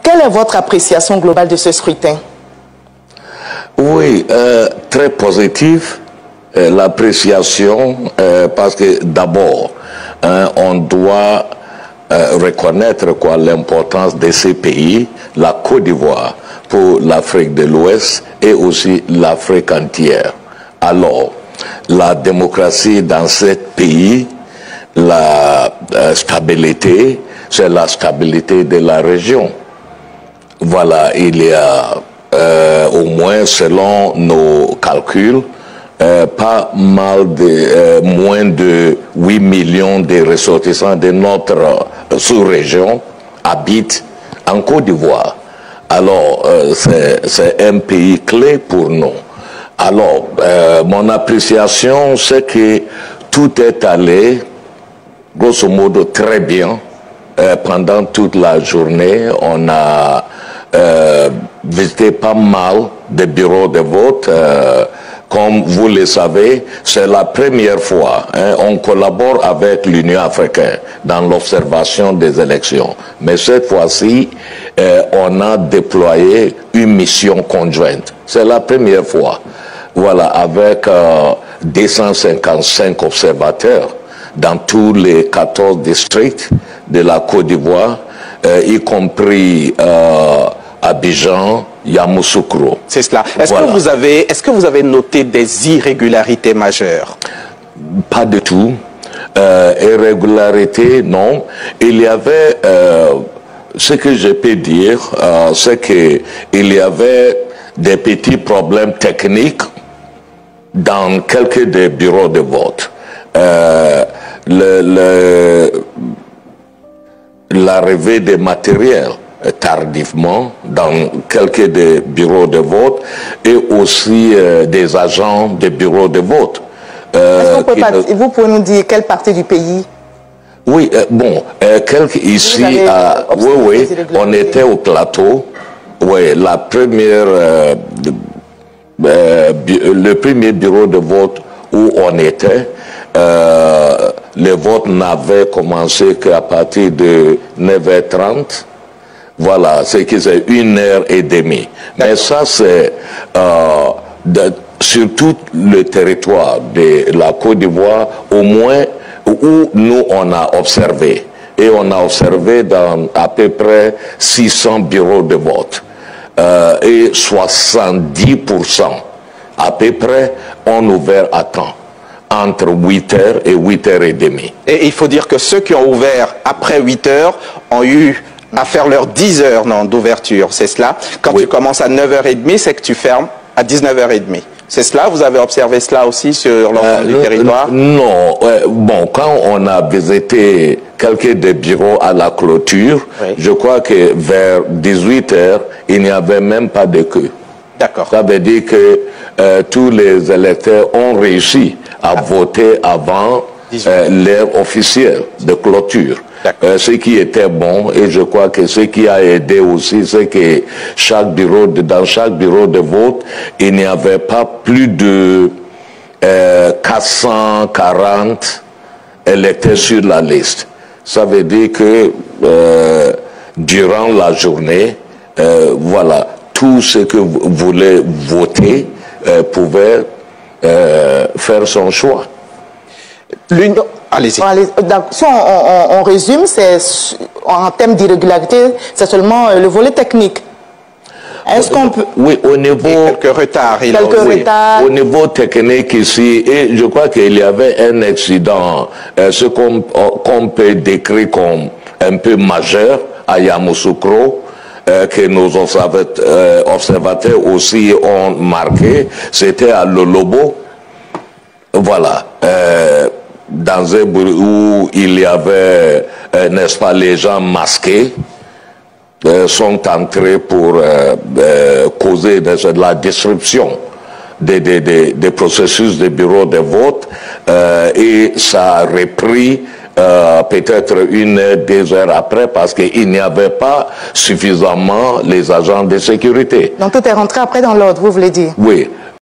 Quelle est votre appréciation globale de ce scrutin? Oui, très positive. L'appréciation, parce que d'abord, on doit reconnaître l'importance de ces pays, la Côte d'Ivoire pour l'Afrique de l'Ouest et aussi l'Afrique entière. Alors, la démocratie dans ce pays, la stabilité, c'est la stabilité de la région. Voilà, il y a au moins, selon nos calculs, pas mal de moins de 8 millions de ressortissants de notre sous-région habitent en Côte d'Ivoire. Alors, c'est un pays clé pour nous. Alors, mon appréciation, c'est que tout est allé, grosso modo, très bien. Pendant toute la journée, on a visité pas mal de bureaux de vote. Comme vous le savez, c'est la première fois. On collabore avec l'Union africaine dans l'observation des élections. Mais cette fois-ci, on a déployé une mission conjointe. C'est la première fois. Voilà, avec 255 observateurs dans tous les 14 districts de la Côte d'Ivoire, y compris Abidjan, Yamoussoukro. C'est cela. Est-ce que vous avez noté des irrégularités majeures? Pas du tout. Irrégularité, non. Il y avait, ce que je peux dire, c'est qu'il y avait des petits problèmes techniques dans quelques des bureaux de vote. L'arrivée des matériels tardivement dans quelques des bureaux de vote et aussi des agents des bureaux de vote. Vous pouvez nous dire quelle partie du pays? Oui, bon, ici, oui, on était au plateau. Oui, la première, le premier bureau de vote où on était, le vote n'avait commencé qu'à partir de 9h30. Voilà, c'est que c'est 1h30. Mais ça, c'est sur tout le territoire de la Côte d'Ivoire, au moins où nous, on a observé. Et on a observé dans à peu près 600 bureaux de vote. Et 70% à peu près ont ouvert à temps, entre 8h et 8h30. Et il faut dire que ceux qui ont ouvert après 8h ont eu à faire leurs 10 heures d'ouverture, c'est cela? Quand tu commences à 9h30, c'est que tu fermes à 19h30. C'est cela? Vous avez observé cela aussi sur l'ensemble du territoire? Non. Bon, quand on a visité quelques des bureaux à la clôture, je crois que vers 18h, il n'y avait même pas de queue. D'accord. Ça veut dire que tous les électeurs ont réussi à voter avant l'heure officielle de clôture. Ce qui était bon, et je crois que ce qui a aidé aussi, c'est que dans chaque bureau de vote, il n'y avait pas plus de 440 électeurs sur la liste. Ça veut dire que durant la journée, voilà, tout ce que vous voulez voter pouvait faire son choix. Allez-y. Si on résume, en termes d'irrégularité, c'est seulement le volet technique. Est-ce qu'on peut... Oui, au niveau... Quelques retards. Au niveau technique ici, et je crois qu'il y avait un accident, ce qu'on peut décrire comme un peu majeur à Yamoussoukro, que nos observateurs aussi ont marqué, c'était à Lolobo. Voilà. Dans un bruit où il y avait, n'est-ce pas, les gens masqués sont entrés pour causer de la disruption des processus de bureaux de vote et ça a repris peut-être 1 heure, 2 heures après parce qu'il n'y avait pas suffisamment les agents de sécurité. Donc tout est rentré après dans l'ordre, vous voulez dire? Oui.